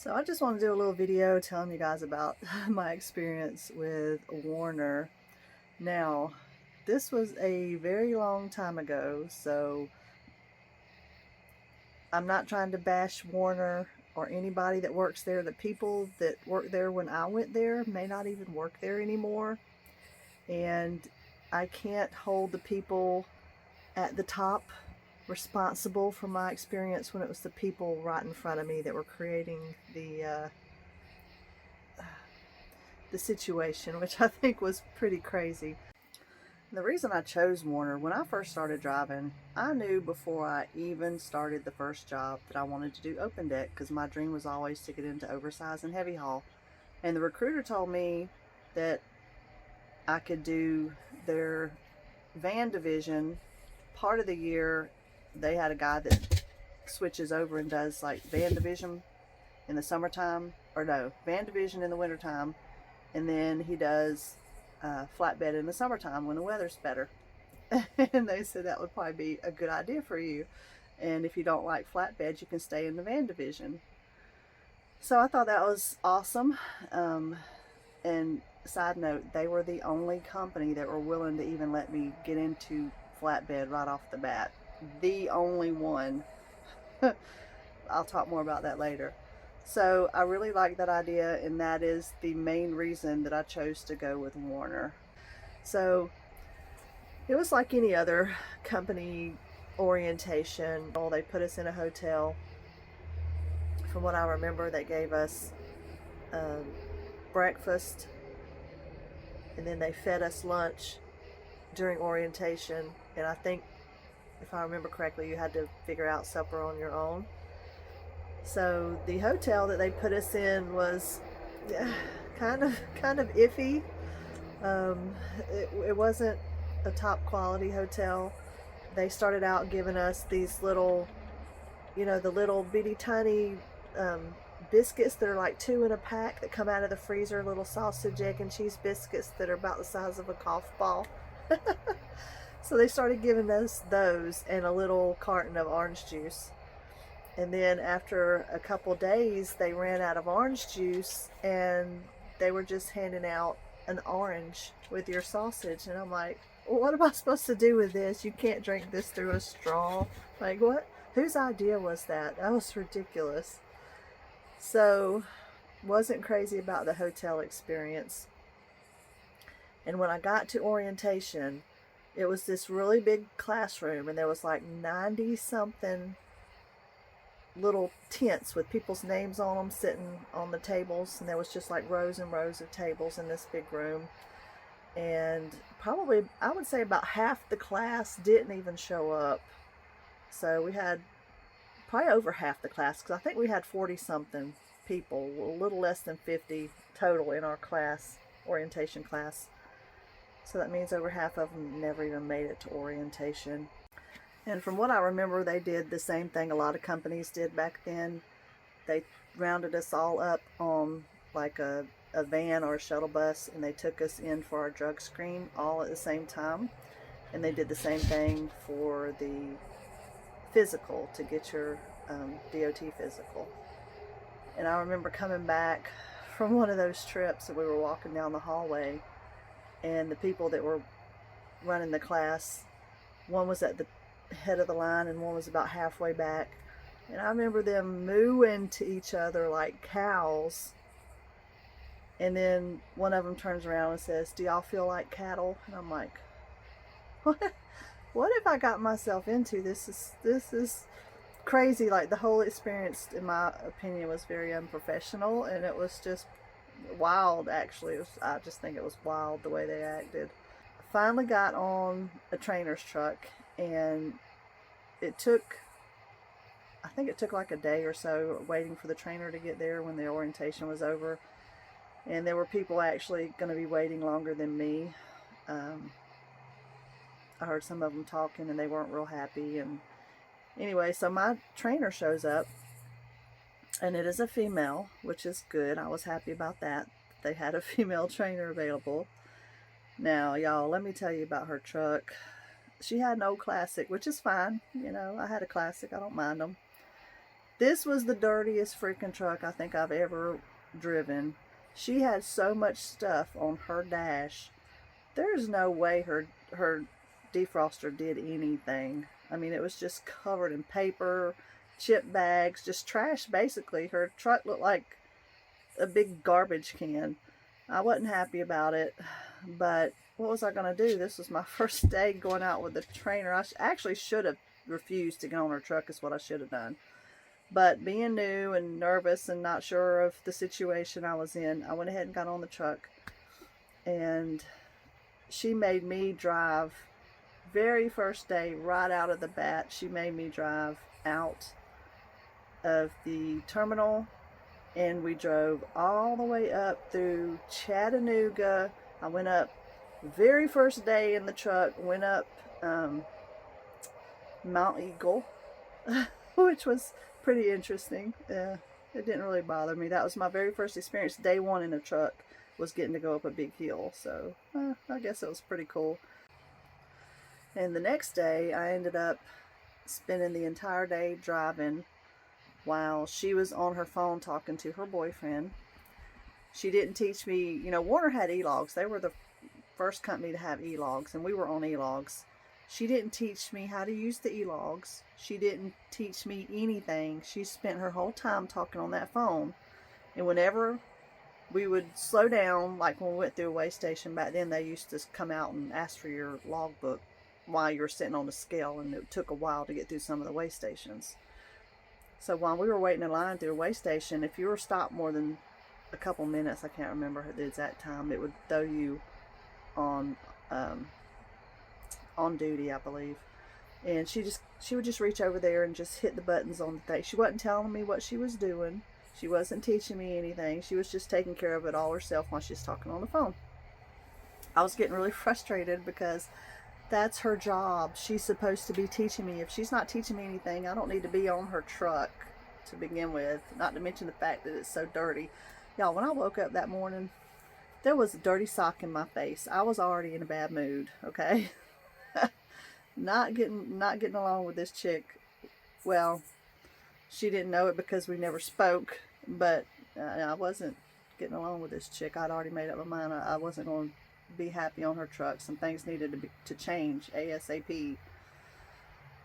So I just want to do a little video telling you guys about my experience with Werner. Now, this was a very long time ago, so I'm not trying to bash Werner or anybody that works there. The people that worked there when I went there may not even work there anymore, and I can't hold the people at the top responsible for my experience when it was the people right in front of me that were creating the situation, which I think was pretty crazy. The reason I chose Werner, when I first started driving, I knew before I even started the first job that I wanted to do open deck because my dream was always to get into oversize and heavy haul. And the recruiter told me that I could do their van division part of the year. They had a guy that switches over and does like van division in the summertime, or no, van division in the wintertime, and then he does flatbed in the summertime when the weather's better. And they said that would probably be a good idea for you, and if you don't like flatbeds, you can stay in the van division. So I thought that was awesome. And side note, they were the only company that were willing to even let me get into flatbed right off the bat. The only one. I'll talk more about that later. So I really like that idea, and that is the main reason that I chose to go with Werner. So it was like any other company orientation. They put us in a hotel. From what I remember, they gave us breakfast, and then they fed us lunch during orientation. And I think, if I remember correctly, you had to figure out supper on your own. So the hotel that they put us in was kind of iffy. It wasn't a top quality hotel. They started out giving us these little, the little bitty tiny biscuits that are like 2 in a pack that come out of the freezer, little sausage, egg, and cheese biscuits that are about the size of a golf ball. So they started giving us those and a little carton of orange juice. And then after a couple days, they ran out of orange juice and they were just handing out an orange with your sausage. And I'm like, well, what am I supposed to do with this? You can't drink this through a straw. Like, what? Whose idea was that? That was ridiculous. So, wasn't crazy about the hotel experience. And when I got to orientation, it was this really big classroom, and there was like 90 something little tents with people's names on them sitting on the tables, and there was just like rows and rows of tables in this big room. And probably, I would say, about half the class didn't even show up. So we had probably over half the class, because I think we had 40 something people, a little less than 50 total in our class, orientation class. So that means over half of them never even made it to orientation. And from what I remember, they did the same thing a lot of companies did back then. They rounded us all up on like a van or a shuttle bus, and they took us in for our drug screen all at the same time. And they did the same thing for the physical, to get your DOT physical. And I remember coming back from one of those trips, and we were walking down the hallway, and the people that were running the class, one was at the head of the line and one was about halfway back, and I remember them mooing to each other like cows. And then one of them turns around and says, "Do y'all feel like cattle?" And I'm like, what have I got myself into? This is crazy. Like, the whole experience, in my opinion, was very unprofessional, and it was just wild. Actually, I just think it was wild the way they acted. I finally got on a trainer's truck, and I think it took like a day or so waiting for the trainer to get there when the orientation was over. And there were people actually going to be waiting longer than me. I heard some of them talking, and they weren't real happy. And anyway, so my trainer shows up, and it is a female, which is good. I was happy about that. They had a female trainer available. Now, y'all, let me tell you about her truck. She had an old classic, which is fine. I had a classic. I don't mind them. This was the dirtiest freaking truck I think I've ever driven. She had so much stuff on her dash. There's no way her defroster did anything. I mean, it was just covered in paper, chip bags, just trash basically. Her truck looked like a big garbage can. I wasn't happy about it, but what was I going to do? This was my first day going out with the trainer. I actually should have refused to get on her truck is what I should have done. But being new and nervous and not sure of the situation I was in, I went ahead and got on the truck. And she made me drive, very first day, right out of the bat, she made me drive out of the terminal. And we drove all the way up through Chattanooga. I went up, very first day in the truck, went up Mount Eagle, which was pretty interesting. It didn't really bother me. That was my very first experience. Day one in a truck was getting to go up a big hill. So I guess it was pretty cool. And the next day I ended up spending the entire day driving while she was on her phone talking to her boyfriend. She didn't teach me, you know, Werner had e-logs. They were the first company to have e-logs, and we were on e-logs. She didn't teach me how to use the e-logs. She didn't teach me anything. She spent her whole time talking on that phone. And whenever we would slow down, like when we went through a weigh station, back then they used to come out and ask for your logbook while you were sitting on the scale, and it took a while to get through some of the weigh stations. So while we were waiting in line through a weigh station, if you were stopped more than a couple minutes, I can't remember the exact time, it would throw you on duty, I believe. And she would just reach over there and just hit the buttons on the thing. She wasn't telling me what she was doing. She wasn't teaching me anything. She was just taking care of it all herself while she was talking on the phone. I was getting really frustrated because that's her job. She's supposed to be teaching me. If she's not teaching me anything, I don't need to be on her truck to begin with. Not to mention the fact that it's so dirty. Y'all, when I woke up that morning, there was a dirty sock in my face. I was already in a bad mood, okay? not getting along with this chick. Well, she didn't know it because we never spoke, but I wasn't getting along with this chick. I'd already made up my mind. I wasn't going to be happy on her truck. Some things needed to change ASAP.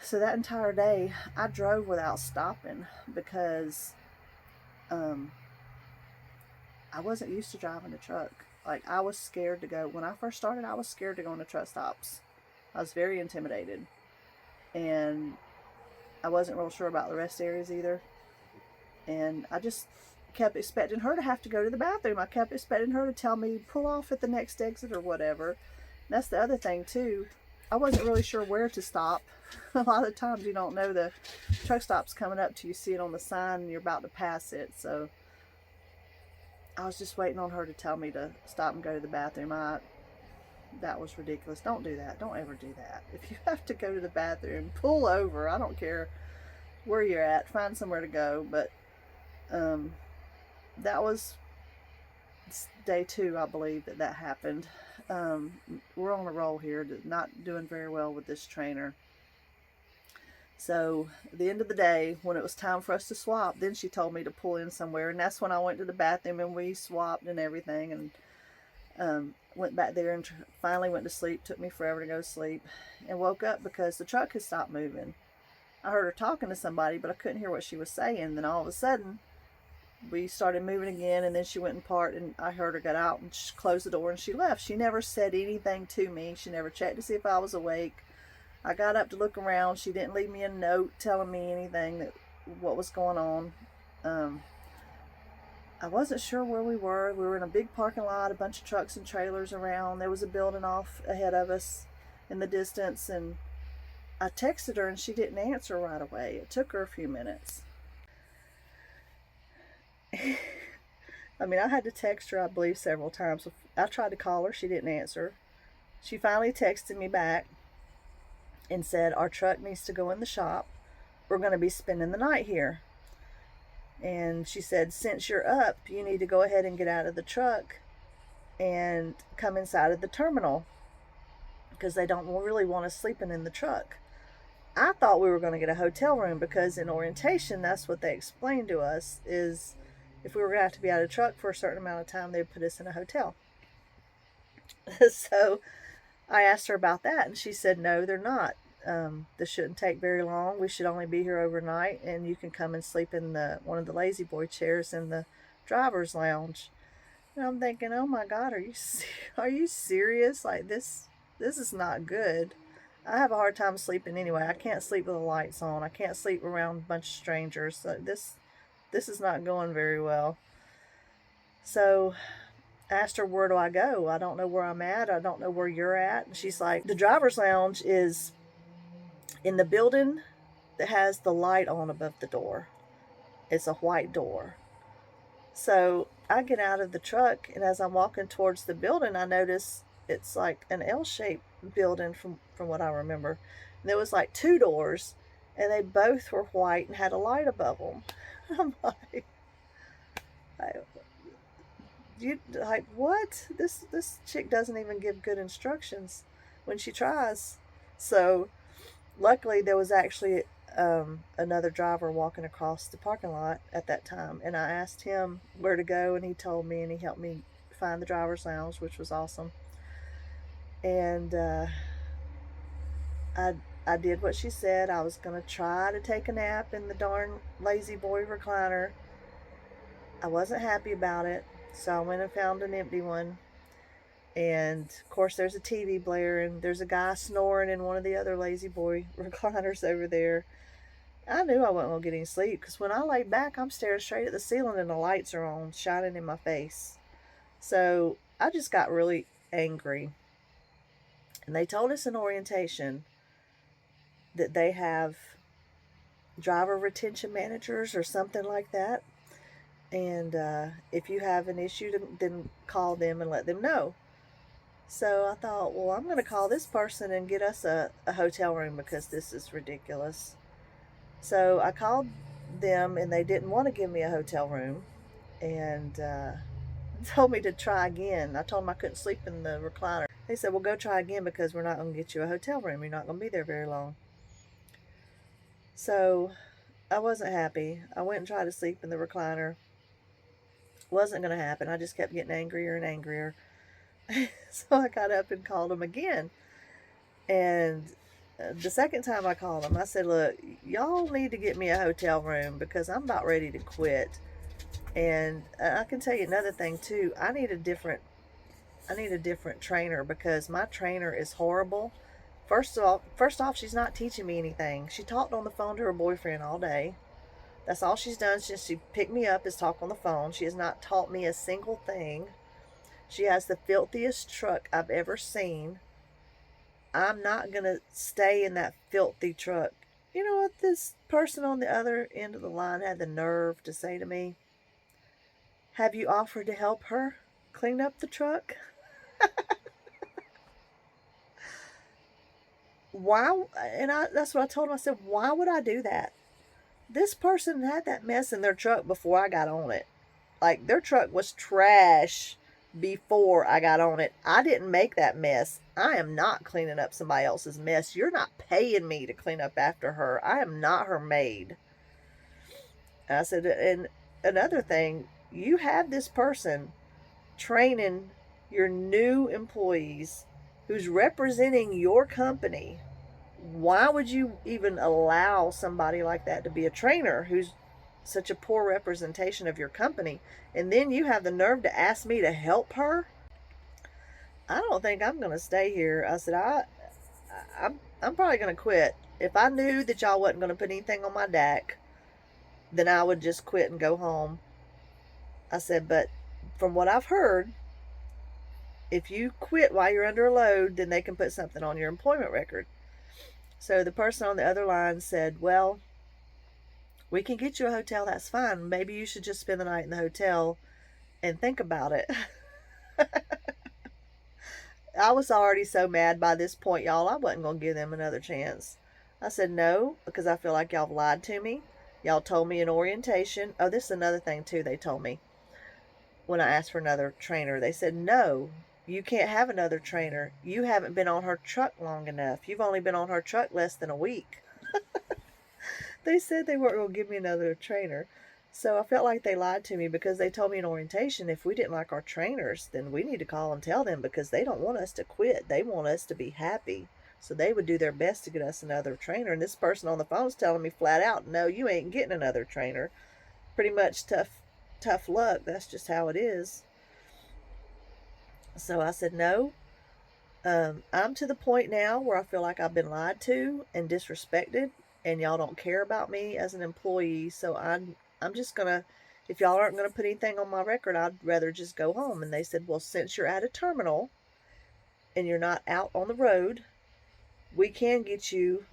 So that entire day I drove without stopping because I wasn't used to driving a truck. Like, I was scared to go. When I first started, I was scared to go into truck stops. I was very intimidated, and I wasn't real sure about the rest areas either. And I just kept expecting her to have to go to the bathroom. I kept expecting her to tell me, pull off at the next exit or whatever. And that's the other thing too. I wasn't really sure where to stop. A lot of times you don't know the truck stop's coming up till you see it on the sign and you're about to pass it. So I was just waiting on her to tell me to stop and go to the bathroom. That was ridiculous. Don't do that. Don't ever do that. If you have to go to the bathroom, pull over. I don't care where you're at. Find somewhere to go. But that was day 2, I believe, that happened. We're on a roll here, not doing very well with this trainer. So at the end of the day, when it was time for us to swap, then she told me to pull in somewhere, and that's when I went to the bathroom and we swapped and everything, and went back there and finally went to sleep. Took me forever to go to sleep, and woke up because the truck had stopped moving. I heard her talking to somebody, but I couldn't hear what she was saying. Then all of a sudden, we started moving again, and then she went and parked, and I heard her get out and close the door, and she left. She never said anything to me. She never checked to see if I was awake. I got up to look around. She didn't leave me a note telling me anything what was going on. I wasn't sure where we were. We were in a big parking lot, a bunch of trucks and trailers around. There was a building off ahead of us in the distance, and I texted her and she didn't answer right away. It took her a few minutes. I mean, I had to text her, I believe, several times. I tried to call her. She didn't answer. She finally texted me back and said, our truck needs to go in the shop. We're going to be spending the night here. And she said, since you're up, you need to go ahead and get out of the truck and come inside of the terminal because they don't really want us sleeping in the truck. I thought we were going to get a hotel room because in orientation, that's what they explained to us is if we were going to have to be out of the truck for a certain amount of time, they'd put us in a hotel. So I asked her about that, and she said, no, they're not. This shouldn't take very long. We should only be here overnight, and you can come and sleep in one of the lazy boy chairs in the driver's lounge. And I'm thinking, oh my God, are you serious? Like this is not good. I have a hard time sleeping anyway. I can't sleep with the lights on. I can't sleep around a bunch of strangers. So this is not going very well. So I asked her, where do I go? I don't know where I'm at. I don't know where you're at. And she's like, the driver's lounge is in the building that has the light on above the door. It's a white door. So I get out of the truck, and as I'm walking towards the building, I notice it's like an L-shaped building from what I remember. And there was like two doors, and they both were white and had a light above them. I'm like, you like what? This chick doesn't even give good instructions when she tries. So luckily there was actually another driver walking across the parking lot at that time, and I asked him where to go, and he told me, and he helped me find the driver's lounge, which was awesome. And I I did what she said. I was gonna try to take a nap in the darn lazy boy recliner. I wasn't happy about it, so I went and found an empty one. And of course, there's a TV blaring. There's a guy snoring in one of the other lazy boy recliners over there. I knew I wasn't going to get any sleep because when I lay back, I'm staring straight at the ceiling and the lights are on, shining in my face. So I just got really angry. And they told us in orientation that they have driver retention managers or something like that. And if you have an issue, then call them and let them know. So I thought, well, I'm going to call this person and get us a hotel room because this is ridiculous. So I called them, and they didn't want to give me a hotel room, and told me to try again. I told them I couldn't sleep in the recliner. They said, well, go try again because we're not going to get you a hotel room. You're not going to be there very long. So I wasn't happy. I went and tried to sleep in the recliner. Wasn't going to happen. I just kept getting angrier and angrier. So I got up and called them again. And the second time I called them, I said, look, y'all need to get me a hotel room because I'm about ready to quit. And I can tell you another thing too. I need a different trainer because my trainer is horrible. First off, she's not teaching me anything. She talked on the phone to her boyfriend all day. That's all she's done since she picked me up is talk on the phone. She has not taught me a single thing. She has the filthiest truck I've ever seen. I'm not going to stay in that filthy truck. You know what this person on the other end of the line had the nerve to say to me? Have you offered to help her clean up the truck? Why? And that's what I told him. I said, why would I do that? This person had that mess in their truck before I got on it. Like, their truck was trash before I got on it. I didn't make that mess. I am not cleaning up somebody else's mess. You're not paying me to clean up after her. I am not her maid. And I said, and another thing, you have this person training your new employees who's representing your company. Why would you even allow somebody like that to be a trainer who's such a poor representation of your company? And then you have the nerve to ask me to help her? I don't think I'm going to stay here. I said, I'm probably going to quit. If I knew that y'all wasn't going to put anything on my deck, then I would just quit and go home. I said, but from what I've heard, if you quit while you're under a load, then they can put something on your employment record. So the person on the other line said, well, we can get you a hotel, that's fine. Maybe you should just spend the night in the hotel and think about it. I was already so mad by this point, y'all. I wasn't going to give them another chance. I said no, because I feel like y'all have lied to me. Y'all told me in orientation. Oh, this is another thing, too, they told me. When I asked for another trainer, they said, no, you can't have another trainer. You haven't been on her truck long enough. You've only been on her truck less than a week. They said they weren't going to give me another trainer. So I felt like they lied to me because they told me in orientation if we didn't like our trainers, then we need to call and tell them because they don't want us to quit. They want us to be happy. So they would do their best to get us another trainer. And this person on the phone's telling me flat out, no, you ain't getting another trainer. Pretty much tough luck. That's just how it is. So I said, no, I'm to the point now where I feel like I've been lied to and disrespected, and y'all don't care about me as an employee. So I'm just gonna, if y'all aren't gonna put anything on my record, I'd rather just go home. And they said, well, since you're at a terminal and you're not out on the road, we can get you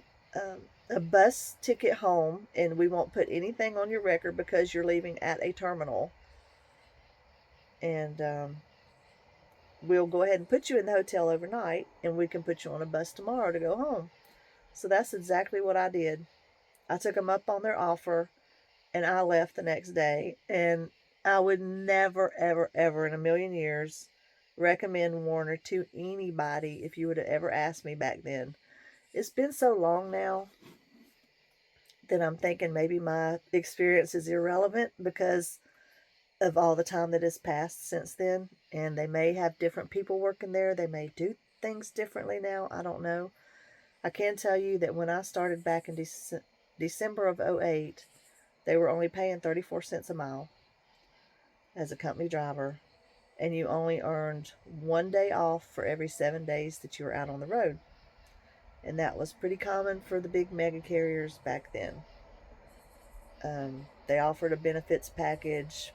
a bus ticket home, and we won't put anything on your record because you're leaving at a terminal. And we'll go ahead and put you in the hotel overnight, and we can put you on a bus tomorrow to go home. So that's exactly what I did. I took them up on their offer, and I left the next day. And I would never, ever, ever in a million years recommend Werner to anybody if you would have ever asked me back then. It's been so long now that I'm thinking maybe my experience is irrelevant because of all the time that has passed since then. And they may have different people working there. They may do things differently now. I don't know. I can tell you that when I started back in December of '08, they were only paying 34 cents a mile as a company driver, and you only earned 1 day off for every 7 days that you were out on the road. And that was pretty common for the big mega carriers back then. They offered a benefits package,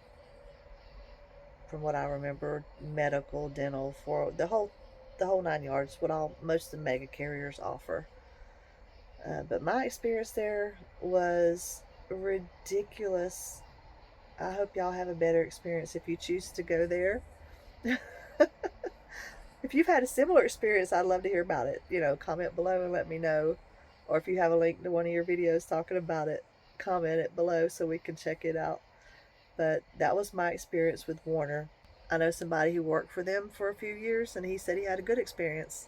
from what I remember, medical, dental, for the whole 9 yards. What all most of the mega carriers offer. But my experience there was ridiculous. I hope y'all have a better experience if you choose to go there. If you've had a similar experience, I'd love to hear about it. Comment below and let me know. Or if you have a link to one of your videos talking about it, comment it below so we can check it out. But that was my experience with Werner. I know somebody who worked for them for a few years, and he said he had a good experience.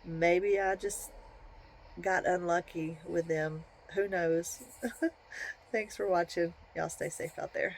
Maybe I just got unlucky with them. Who knows? Thanks for watching. Y'all stay safe out there.